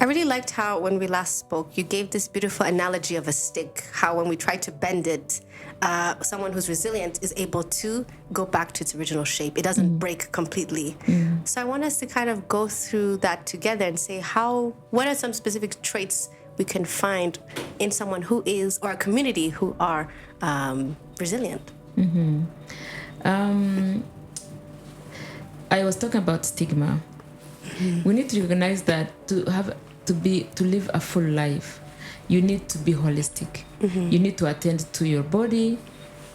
I really liked how when we last spoke, you gave this beautiful analogy of a stick, how when we try to bend it, someone who's resilient is able to go back to its original shape. It doesn't break completely. So I want us to kind of go through that together and say what are some specific traits we can find in someone who is, or a community who are resilient. I was talking about stigma. We need to recognize that to live a full life, you need to be holistic. You need to attend to your body,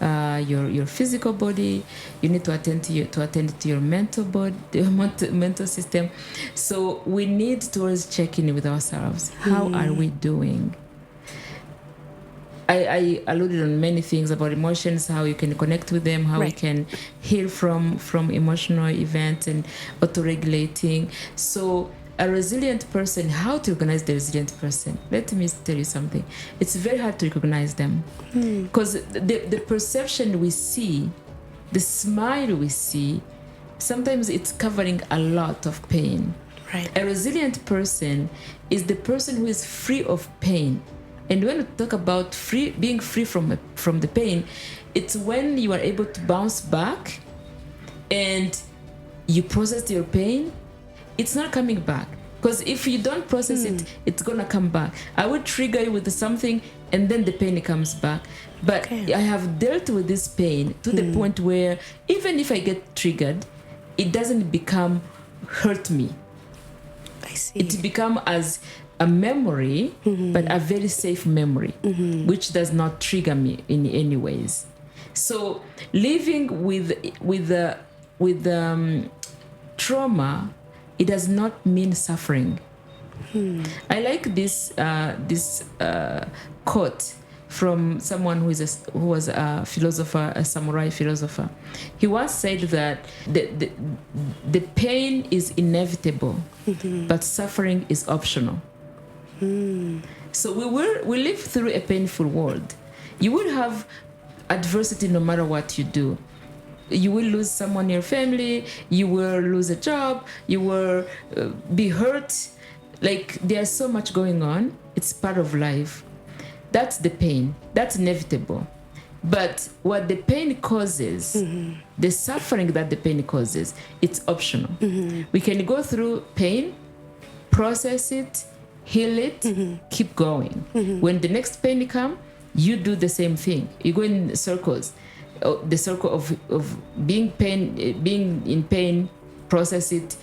your physical body. You need to attend to your mental body, mental system. So we need to always check in with ourselves. How are we doing? I alluded on many things about emotions, how you can connect with them, how we can heal from emotional events and auto-regulating. So a resilient person, how to recognize the resilient person? Let me tell you something. It's very hard to recognize them because the perception we see, the smile we see, sometimes it's covering a lot of pain. Right. A resilient person is the person who is free of pain. And when we talk about being free from the pain, it's when you are able to bounce back and you process your pain. It's not coming back. Because if you don't process it, it's going to come back. I would trigger you with something and then the pain comes back. But I have dealt with this pain to the point where even if I get triggered, it doesn't hurt me. I see. It becomes as a memory, but a very safe memory, which does not trigger me in any ways. So living with trauma, it does not mean suffering. I like this quote from someone who was a philosopher, a samurai philosopher. He once said that the pain is inevitable, but suffering is optional. So we live through a painful world. You will have adversity no matter what you do. You will lose someone in your family. You will lose a job. You will be hurt. Like there's so much going on. It's part of life. That's the pain. That's inevitable. But what the pain causes, the suffering that the pain causes, it's optional. We can go through pain, process it, heal it, keep going. When the next pain comes, you do the same thing. You go in circles. The circle of being in pain, process it,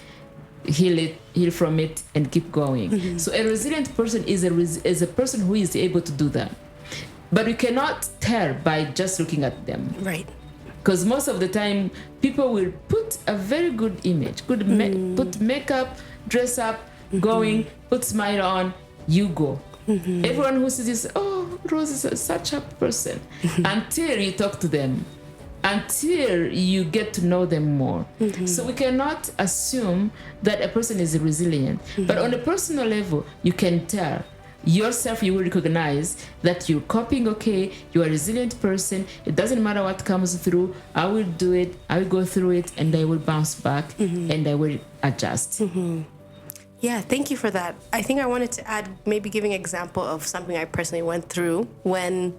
heal from it, and keep going. So a resilient person is a person who is able to do that. But we cannot tell by just looking at them. Right. Because most of the time, people will put a very good image, put makeup, dress up, going, put smile on, you go. Everyone who sees this, oh, Rose is such a person, until you talk to them, until you get to know them more. So we cannot assume that a person is resilient. But on a personal level, you can tell yourself, you will recognize that you're coping okay, you're a resilient person. It doesn't matter what comes through, I will do it, I will go through it, and I will bounce back, and I will adjust. Yeah, thank you for that. I think I wanted to add, maybe giving an example of something I personally went through when,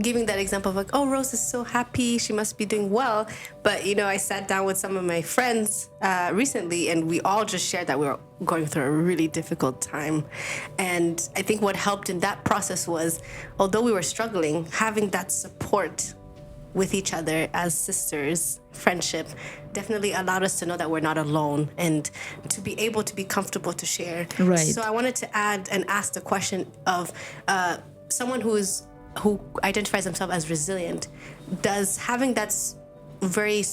giving that example of like, oh, Rose is so happy, she must be doing well. But, I sat down with some of my friends recently, and we all just shared that we were going through a really difficult time. And I think what helped in that process was, although we were struggling, having that support with each other as sisters, friendship, definitely allowed us to know that we're not alone and to be able to be comfortable to share. Right. So I wanted to add and ask the question of someone who identifies themselves as resilient, does having that very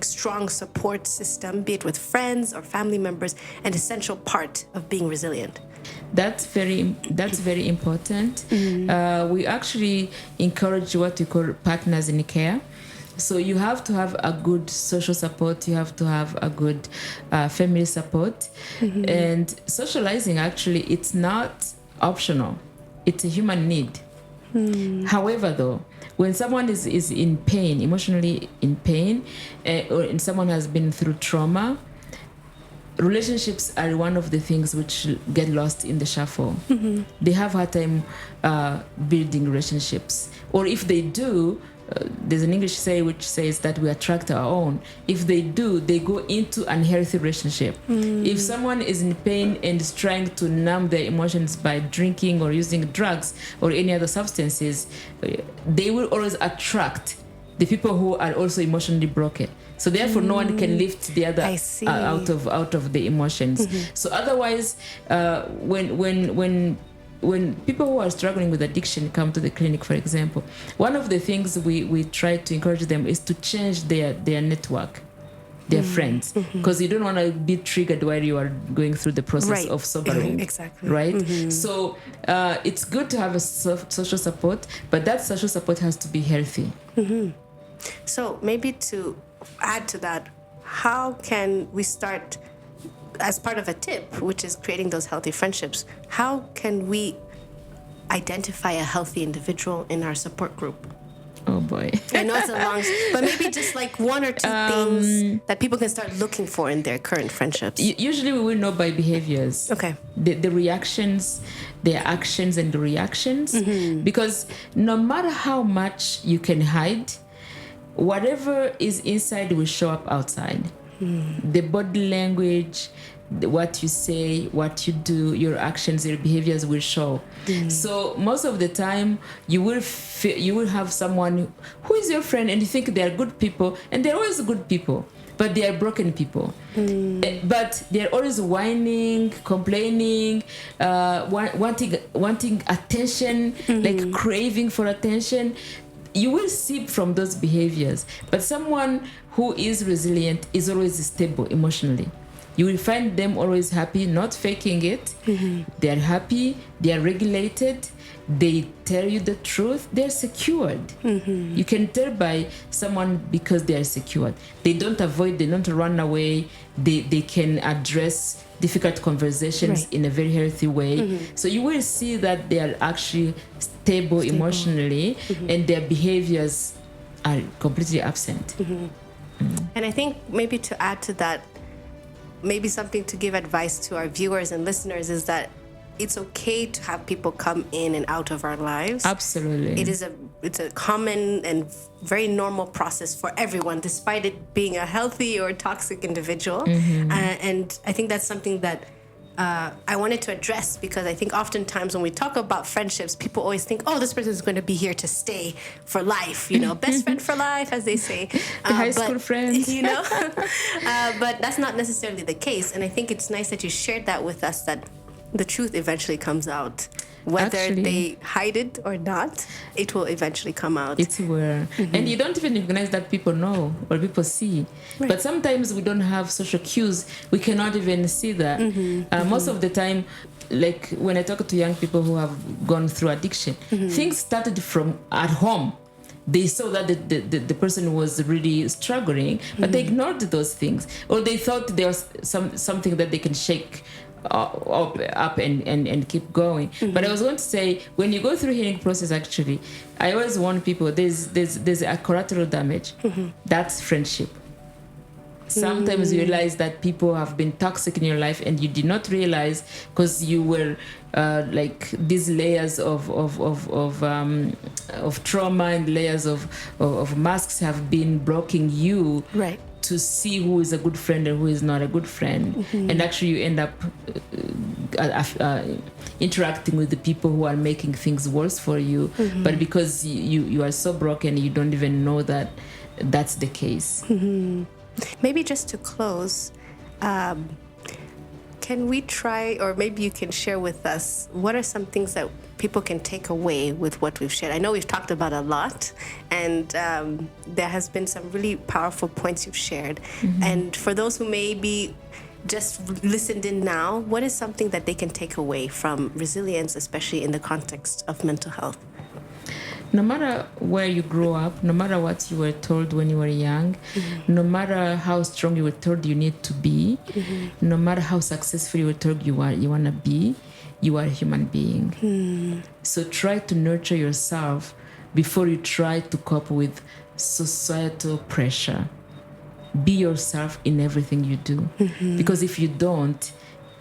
strong support system, be it with friends or family members, an essential part of being resilient? That's very important. We actually encourage what we call partners in care. So you have to have a good social support. You have to have a good family support. And socializing, actually, it's not optional. It's a human need. However, though, when someone is in pain, emotionally in pain, or someone has been through trauma, relationships are one of the things which get lost in the shuffle. They have a hard time building relationships, or if they do, there's an English say which says that we attract our own. If they do, they go into unhealthy relationship. If someone is in pain and is trying to numb their emotions by drinking or using drugs or any other substances, they will always attract the people who are also emotionally broken. So therefore, no one can lift the other out of the emotions. So otherwise, when people who are struggling with addiction come to the clinic, for example, one of the things we try to encourage them is to change their network, their friends, because you don't want to be triggered while you are going through the process of sobering. Exactly. Right? So it's good to have a social support, but that social support has to be healthy. So maybe to add to that, how can we start, as part of a tip, which is creating those healthy friendships, how can we identify a healthy individual in our support group? Oh boy. I know it's a long, but maybe just like one or two things that people can start looking for in their current friendships. Usually we will know by behaviors. Okay. The reactions, their actions and the reactions. Because no matter how much you can hide, whatever is inside will show up outside. The body language, what you say, what you do, your actions, your behaviors will show. So most of the time, you will have someone who is your friend, and you think they are good people, and they're always good people, but they are broken people. But they're always whining, complaining, wanting attention, like craving for attention. You will see from those behaviors. But someone who is resilient is always stable emotionally. You will find them always happy, not faking it. They are happy, they are regulated, they tell you the truth, they're secured. You can tell by someone because they are secured. They don't avoid, they don't run away, they can address difficult conversations in a very healthy way. So you will see that they are actually stable. Emotionally, and their behaviors are completely absent. And I think maybe to add to that, maybe something to give advice to our viewers and listeners is that it's okay to have people come in and out of our lives. Absolutely. It's a common and very normal process for everyone, despite it being a healthy or toxic individual. And I think that's something that I wanted to address, because I think oftentimes when we talk about friendships, people always think, oh, this person is going to be here to stay for life, best friend for life, as they say. The high school friends. But that's not necessarily the case. And I think it's nice that you shared that with us, that the truth eventually comes out. Whether they hide it or not, it will eventually come out. It will. And you don't even recognize that people know or people see. But sometimes we don't have social cues. We cannot even see that. Most of the time, like when I talk to young people who have gone through addiction, things started from at home. They saw that the person was really struggling, but they ignored those things. Or they thought there was something that they can shake up and keep going. But I was going to say, when you go through healing process, actually, I always warn people, there's a collateral damage. That's friendship. Sometimes you realize that people have been toxic in your life and you did not realize, because you were like these layers of trauma and layers of masks have been blocking you to see who is a good friend and who is not a good friend. And actually you end up interacting with the people who are making things worse for you. But because you are so broken, you don't even know that that's the case. Maybe just to close, can we try, or maybe you can share with us, what are some things that people can take away with what we've shared? I know we've talked about a lot, and there has been some really powerful points you've shared. And for those who maybe just listened in now, what is something that they can take away from resilience, especially in the context of mental health? No matter where you grew up, no matter what you were told when you were young, no matter how strong you were told you need to be, no matter how successful you were told you want to be, you are a human being. So try to nurture yourself before you try to cope with societal pressure. be yourself in everything you do. Because if you don't,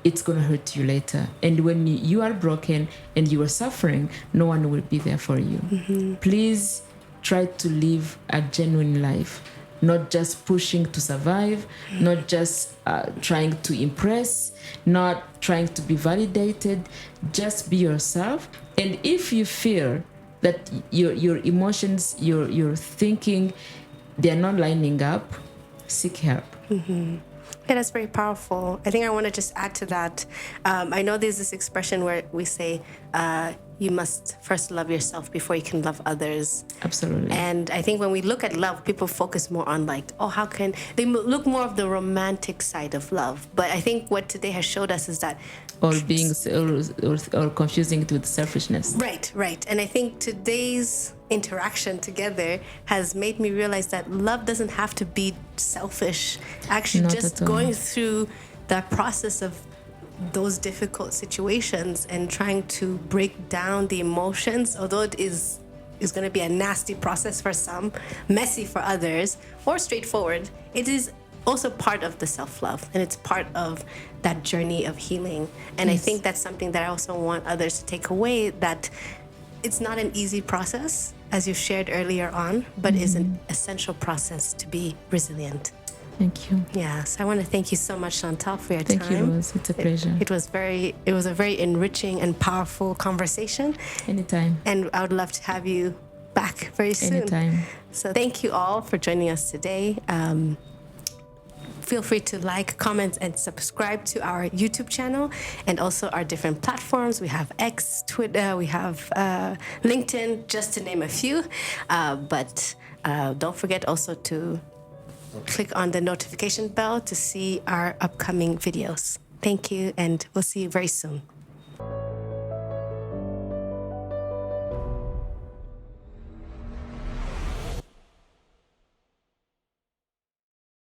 it's going to hurt you later. And when you are broken and you are suffering, no one will be there for you. Please try to live a genuine life, not just pushing to survive, not just trying to impress, not trying to be validated. Just be yourself. And if you feel that your emotions, your thinking, they're not lining up, seek help. Yeah, that's very powerful. I think I want to just add to that. I know there's this expression where we say, you must first love yourself before you can love others. Absolutely. And I think when we look at love, people focus more on like, oh, how can they look more of the romantic side of love? But I think what today has showed us is that Or being or confusing it with selfishness. Right. And I think today's interaction together has made me realize that love doesn't have to be selfish. Actually, Not just at all. going through that process of those difficult situations and trying to break down the emotions, although it is going to be a nasty process for some, messy for others, or straightforward, it is also part of the self-love, and it's part of that journey of healing. And I think that's something that I also want others to take away, that it's not an easy process, as you shared earlier on, but is an essential process to be resilient. Thank you. Yes, I want to thank you so much, Chantal, for your time. Thank you, Rose. It's a pleasure. It was a very enriching and powerful conversation. Anytime. And I would love to have you back very soon. Anytime. So thank you all for joining us today. Feel free to like, comment, and subscribe to our YouTube channel and also our different platforms. We have X, Twitter, we have LinkedIn, just to name a few. But don't forget also to click on the notification bell to see our upcoming videos. Thank you, and we'll see you very soon.